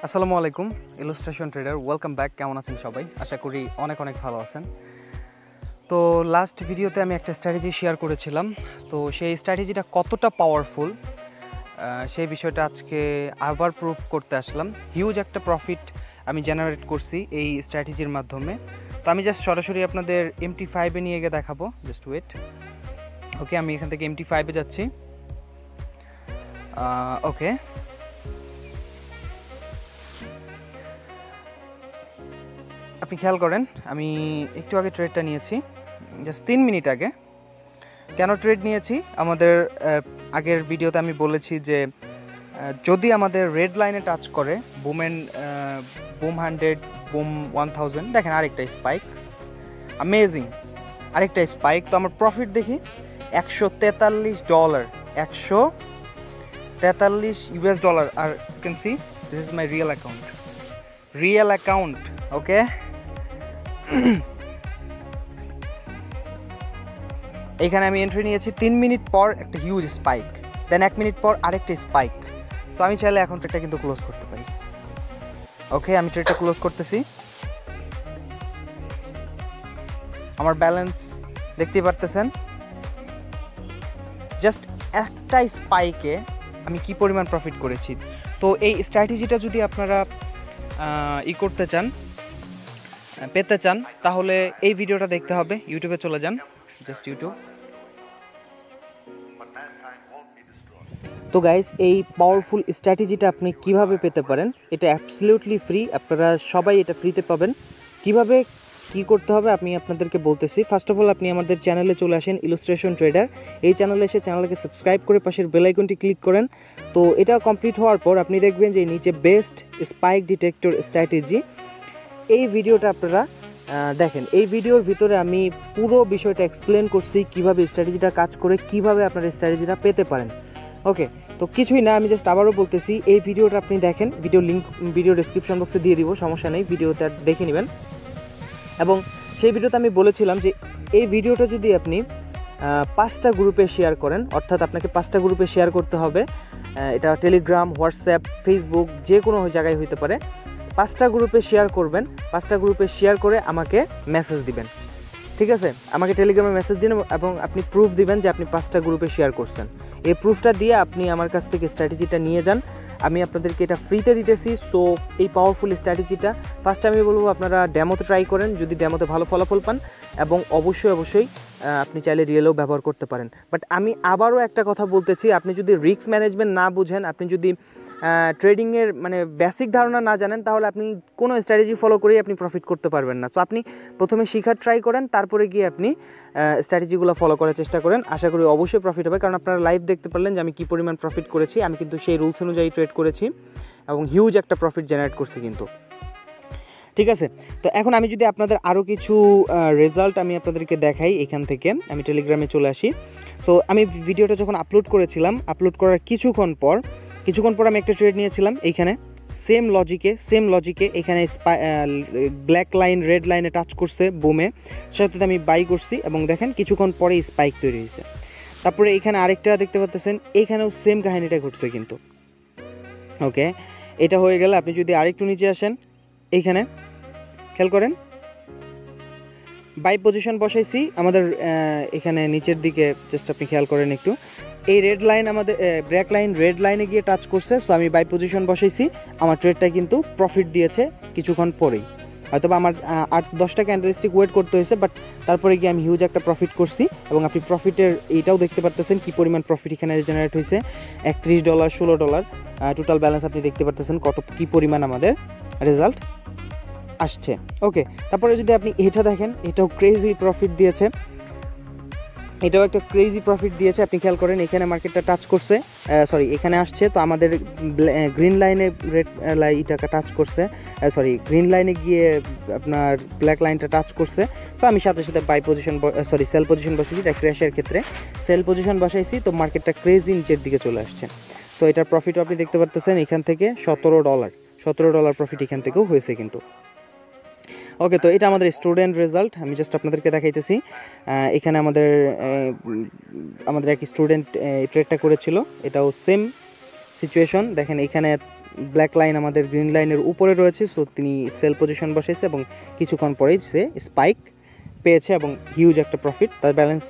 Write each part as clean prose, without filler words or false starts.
আসসালামু আলাইকুম illustration tedder welcome back. কেমন আছেন সবাই? আশা করি অনেক ভালো আছেন। তো লাস্ট ভিডিওতে আমি একটা স্ট্র্যাটেজি শেয়ার করেছিলাম, তো সেই স্ট্র্যাটেজিটা কতটা পাওয়ারফুল সেই বিষয়টা আজকে আবার প্রুফ করতে আসলাম। হিউজ একটা প্রফিট আমি জেনারেট করছি এই স্ট্র্যাটেজির মাধ্যমে। তো আমি জাস্ট সরাসরি আপনাদের MT5-এ নিয়ে গিয়ে দেখাবো। Just wait. ওকে, আমি এখান থেকে MT5-এ যাচ্ছি। ওকে, আপনি খেয়াল করেন আমি একটু আগে ট্রেডটা নিয়েছি, জাস্ট 3 মিনিট আগে। কেন ট্রেড নিয়েছি? আমাদের আগের ভিডিওতে আমি বলেছি যে যদি আমাদের রেড লাইনে টাচ করে বুম 100, বুম 1000, দেখেন আরেকটা স্পাইক, অ্যামেজিং আরেকটা স্পাইক। তো আমার প্রফিট দেখি $143, $143 are you can see this is my real account. Okay, এইখানে আমি এন্ট্রি নিয়েছি। 3 মিনিট পর একটা হিউজ স্পাইক, দেন 1 মিনিট পর আরেকটা স্পাইক। তো আমি চাইলে এখন ট্রেডটা কিন্তু ক্লোজ করতে পারি। ওকে, আমি ট্রেডটা ক্লোজ করতেছি। আমার ব্যালেন্স দেখতেই পারতেছেন, জাস্ট একটা স্পাইকে আমি কি পরিমাণ প্রফিট করেছি। তো এই স্ট্র্যাটেজিটা যদি আপনারা করতে চান, পেতে চান, তাহলে এই ভিডিওটা দেখতে হবে। ইউটিউবে চলে যান, জাস্ট ইউটিউব। তো গাইস, এই পাওয়ারফুল স্ট্র্যাটেজিটা আপনি কিভাবে পেতে পারেন, এটা অ্যাবসলিউটলি ফ্রি। আপনারা সবাই এটা ফ্রিতে পাবেন। কিভাবে কি করতে হবে আমি আপনাদেরকে বলতেছি। ফার্স্ট অফ অল, আপনি আমাদের চ্যানেলে চলে আসেন, ইলাস্ট্রেশন ট্রেডার। এই চ্যানেলে এসে চ্যানেলকে সাবস্ক্রাইব করে পাশের বেল আইকনটি ক্লিক করেন। তো এটা কমপ্লিট হওয়ার পর আপনি দেখবেন যে নিচে বেস্ট স্পাইক ডিটেক্টর স্ট্র্যাটেজি, এই ভিডিওটা আপনারা দেখেন। এই ভিডিওর ভিতরে আমি পুরো বিষয়টা এক্সপ্লেন করছি, কিভাবে স্ট্র্যাটেজিটা কাজ করে, কিভাবে আপনারা স্ট্র্যাটেজিটা পেতে পারেন। ওকে, তো কিছুই না, আমি জাস্ট আবারও বলতেছি, এই ভিডিওটা আপনি দেখেন। ভিডিও ডেসক্রিপশন বক্সে দিয়ে দিব, সমস্যা নেই, ভিডিওটা দেখে নেবেন। এবং সেই ভিডিওতে আমি বলেছিলাম যে এই ভিডিওটা যদি আপনি 5টা গ্রুপে শেয়ার করেন, অর্থাৎ আপনাকে 5টা গ্রুপে শেয়ার করতে হবে। এটা টেলিগ্রাম, হোয়াটসঅ্যাপ, ফেসবুক, যে কোনো জায়গায় হইতে পারে। 5টা গ্রুপে শেয়ার করবেন। 5টা গ্রুপে শেয়ার করে আমাকে মেসেজ দিবেন, ঠিক আছে? আমাকে টেলিগ্রামে মেসেজ দিন এবং আপনি প্রুফ দিবেন যে আপনি 5টা গ্রুপে শেয়ার করছেন। এই প্রুফটা দিয়ে আপনি আমার কাছ থেকে স্ট্র্যাটেজিটা নিয়ে যান। আমি আপনাদেরকে এটা ফ্রিতে দিতেছি। সো এই পাওয়ারফুল স্ট্র্যাটেজিটা ফার্স্ট আমি বলবো আপনারা ডেমোতে ট্রাই করেন, যদি ডেমোতে ভালো ফলাফল পান, এবং অবশ্যই আপনি চাইলে রিয়েলেও ব্যবহার করতে পারেন। বাট আমি আবারও একটা কথা বলতেছি, আপনি যদি রিস্ক ম্যানেজমেন্ট না বুঝেন, আপনি যদি ট্রেডিংয়ের মানে বেসিক ধারণা না জানেন, তাহলে আপনি কোনো স্ট্র্যাটেজি ফলো করেই আপনি প্রফিট করতে পারবেন না। সো আপনি প্রথমে শেখার ট্রাই করেন, তারপরে গিয়ে আপনি স্ট্র্যাটেজিগুলো ফলো করার চেষ্টা করেন। আশা করি অবশ্যই প্রফিট হবে, কারণ আপনারা লাইভ দেখতে পারলেন যে আমি কী পরিমাণ প্রফিট করেছি। আমি কিন্তু সেই রুলস অনুযায়ী ট্রেড করেছি এবং হিউজ একটা প্রফিট জেনারেট করছি কিন্তু, ঠিক আছে? তো এখন আমি যদি আপনাদের আরও কিছু রেজাল্ট আমি আপনাদেরকে দেখাই, এখান থেকে আমি টেলিগ্রামে চলে আসি। সো আমি ভিডিওটা যখন আপলোড করেছিলাম, আপলোড করার কিছুক্ষণ পর আমি একটা ট্রেড নিয়েছিলাম এইখানে, সেম লজিকে এখানে ব্ল্যাক লাইন রেড লাইনে টাচ করছে বুমে, সাথে আমি বাই করছি এবং দেখেন কিছুক্ষণ পরে স্পাইক তৈরি হয়েছে। তারপরে এখানে আরেকটা দেখতে পাচ্ছেন, এইখানেও সেম কাহিনীটা ঘটছে কিন্তু। ওকে, এটা হয়ে গেলে আপনি যদি আরেকটু নিচে আসেন, এইখানে খেয়াল করেন, বাই পজিশন বসাইছি আমাদের এখানে নিচের দিকে, জাস্ট আপনি খেয়াল করেন একটু, এই রেড লাইন আমাদের ব্ল্যাক লাইন রেড লাইনে গিয়ে টাচ করছে। সো আমি বাই পজিশন বসাইছি, আমার ট্রেডটা কিন্তু প্রফিট দিয়েছে কিছুক্ষণ পরেই। হয়তো বা আমার 8-10টা ক্যান্ডেলস্টিক ওয়েট করতে হয়েছে, বাট তারপরে গিয়ে আমি হিউজ একটা প্রফিট করছি। এবং আপনি প্রফিটের এইটাও দেখতে পারতেছেন কী পরিমাণ প্রফিট এখানে জেনারেট হয়েছে, $31, $16 টোটাল ব্যালেন্স আপনি দেখতে পারতেছেন কী পরিমাণ আমাদের রেজাল্ট আসছে। ওকে, তারপরে যদি আপনি এটা দেখেন, এটাও ক্রেজি প্রফিট দিয়েছে, আপনি খেয়াল করেন এখানে মার্কেটটা টাচ করছে, এখানে আসছে। তো আমাদের গ্রিন লাইনে রেড লাইনটা টাচ করছে, গ্রিন লাইনে গিয়ে আপনার ব্ল্যাক লাইনটা টাচ করছে। তো আমি সাথে বাই পজিশন সেল পজিশন বসেছি, এটা ক্র্যাশের ক্ষেত্রে সেল পজিশন বসাইছি। তো মার্কেটটা ক্রেজি নিচের দিকে চলে আসছে। সো এটার প্রফিটও আপনি দেখতে পারতেছেন এখান থেকে $17 প্রফিট এখান থেকেও হয়েছে কিন্তু। ওকে, তো এটা আমাদের স্টুডেন্ট রেজাল্ট, আমি জাস্ট আপনাদেরকে দেখাইতেছি। এখানে আমাদের এক স্টুডেন্ট ট্রেডটা করেছিল, এটাও সেম সিচুয়েশন। দেখেন এখানে ব্ল্যাক লাইন আমাদের গ্রিন লাইনের উপরে রয়েছে, সো তিনি সেল পজিশন বসেছে এবং কিছুক্ষণ পরেই সে স্পাইক পেয়েছে এবং হিউজ একটা প্রফিট। তার ব্যালেন্স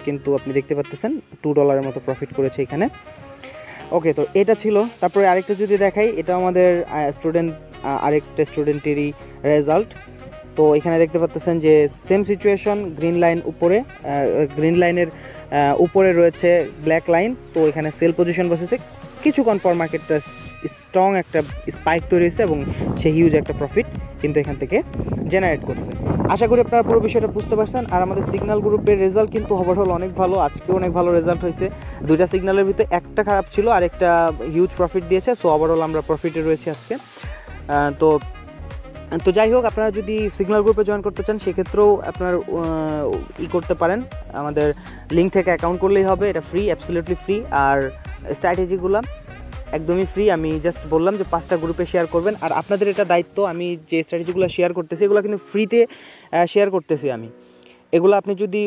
কিন্তু আপনি দেখতে পাচ্ছেন $2 মতো প্রফিট করেছে এখানে। ওকে, তো এটা ছিল। তারপরে আরেকটা যদি দেখাই, এটা আমাদের আরেকটা স্টুডেন্টেরই রেজাল্ট। তো এখানে দেখতে পাচ্ছেন যে সেম সিচুয়েশন, গ্রিন লাইনের উপরে রয়েছে ব্ল্যাক লাইন, তো এখানে সেল পজিশন বসেছে। কিছুক্ষণ পর মার্কেটটা স্ট্রং একটা স্পাইক তৈরি হয়েছে এবং সে হিউজ একটা প্রফিট কিন্তু এখান থেকে জেনারেট করছে। আশা করি আপনারা পুরো বিষয়টা বুঝতে পারছেন। আর আমাদের সিগন্যাল গ্রুপের রেজাল্ট কিন্তু ওভারঅল অনেক ভালো, আজকেও অনেক ভালো রেজাল্ট হয়েছে। দুইটা সিগন্যালের ভিতরে একটা খারাপ ছিল আর একটা হিউজ প্রফিট দিয়েছে, সো ওভারঅল আমরা প্রফিটে রয়েছি আজকে। তো যাই হোক, আপনারা যদি সিগন্যাল গ্রুপে জয়েন করতে চান সেক্ষেত্রেও আপনার করতে পারেন, আমাদের লিঙ্ক থেকে অ্যাকাউন্ট করলেই হবে। এটা ফ্রি, অ্যাবসলিউটলি ফ্রি। আর স্ট্র্যাটেজিগুলো একদমই ফ্রি। আমি জাস্ট বললাম যে 5টা গ্রুপে শেয়ার করবেন, আর আপনাদের এটা দায়িত্ব। আমি যে স্ট্র্যাটেজিগুলো শেয়ার করতেছি এগুলো কিন্তু ফ্রিতে শেয়ার করতেছি আমি। এগুলো আপনি যদি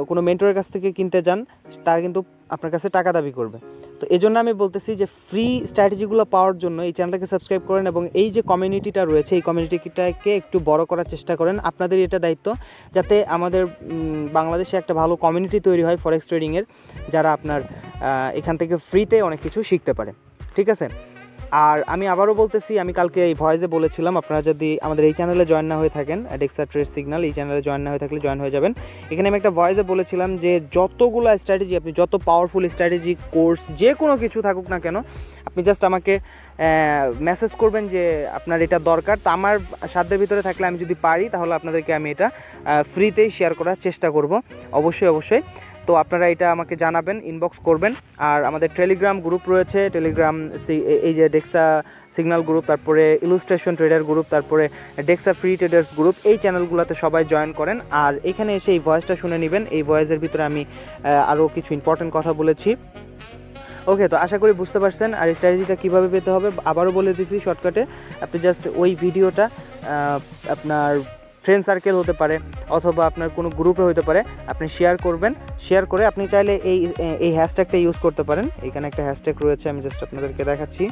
কোনো মেন্টরের কাছ থেকে কিনতে যান, তার কিন্তু আপনার কাছে টাকা দাবি করবে। তো এই জন্য আমি বলতেছি যে ফ্রি স্ট্র্যাটেজিগুলো পাওয়ার জন্য এই চ্যানেলটাকে সাবস্ক্রাইব করেন এবং এই যে কমিউনিটিটা রয়েছে এই কমিউনিটিটাকে একটু বড় করার চেষ্টা করেন। আপনাদের এটা দায়িত্ব যাতে আমাদের বাংলাদেশে একটা ভালো কমিউনিটি তৈরি হয় ফরেক্স ট্রেডিংয়ের, যারা আপনার এখান থেকে ফ্রিতে অনেক কিছু শিখতে পারে। ঠিক আছে? আর আমি আবারও বলতেছি, আমি কালকে এই ভয়েসে বলেছিলাম, আপনারা যদি আমাদের এই চ্যানেলে জয়েন না হয়ে থাকেন, ডেক্সা ট্রেড সিগন্যাল এই চ্যানেলে জয়েন না হয়ে থাকলে জয়েন হয়ে যাবেন। এখানে আমি একটা ভয়েসে বলেছিলাম যে যতগুলো স্ট্র্যাটেজি, আপনি যত পাওয়ারফুল স্ট্র্যাটেজি কোর্স যে কোনো কিছু থাকুক না কেন, আপনি জাস্ট আমাকে মেসেজ করবেন যে আপনার এটা দরকার। তো আমার সাধ্যের ভিতরে থাকলে আমি যদি পারি তাহলে আপনাদেরকে আমি এটা ফ্রিতেই শেয়ার করার চেষ্টা করব, অবশ্যই। তো আপনারা এটা আমাকে জানাবেন, ইনবক্স করবেন। আর আমাদের টেলিগ্রাম গ্রুপ রয়েছে, টেলিগ্রাম এই যে ডেক্সা সিগন্যাল গ্রুপ, তারপরে ইলুস্ট্রেশন ট্রেডার গ্রুপ, তারপরে ডেক্সা ফ্রি ট্রেডার্স গ্রুপ, এই চ্যানেলগুলোতে সবাই জয়েন করেন। আর এখানে এসে এই ভয়েসটা শুনে নেবেন। এই ভয়েসের ভিতরে আমি আরও কিছু ইম্পর্টেন্ট কথা বলেছি। ওকে, তো আশা করি বুঝতে পারছেন। আর এই স্ট্র্যাটেজিটা কীভাবে পেতে হবে আবারও বলে দিচ্ছি শর্টকাটে। আপনি জাস্ট ওই ভিডিওটা আপনার ফ্রেন্ড সার্কেল হতে পারে অথবা আপনার কোনো গ্রুপে হতে পারে, আপনি শেয়ার করবেন। শেয়ার করে আপনি চাইলে এই হ্যাশট্যাগটা ইউজ করতে পারেন। এখানে একটা হ্যাশট্যাগ রয়েছে, আমি জাস্ট আপনাদেরকে দেখাচ্ছি।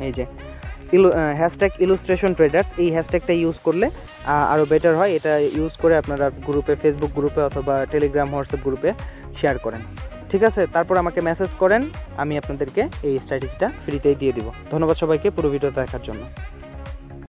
এই যে হ্যাশট্যাগ ইলুস্ট্রেশন ট্রেডার্স, এই হ্যাশট্যাগটা ইউজ করলে আরও বেটার হয়। এটা ইউজ করে আপনারা গ্রুপে, ফেসবুক গ্রুপে অথবা টেলিগ্রাম, হোয়াটসঅ্যাপ গ্রুপে শেয়ার করেন। ঠিক আছে? তারপর আমাকে মেসেজ করেন, আমি আপনাদেরকে এই স্ট্র্যাটেজিটা ফ্রিতেই দিয়ে দিব। ধন্যবাদ সবাইকে পুরো ভিডিও দেখার জন্য।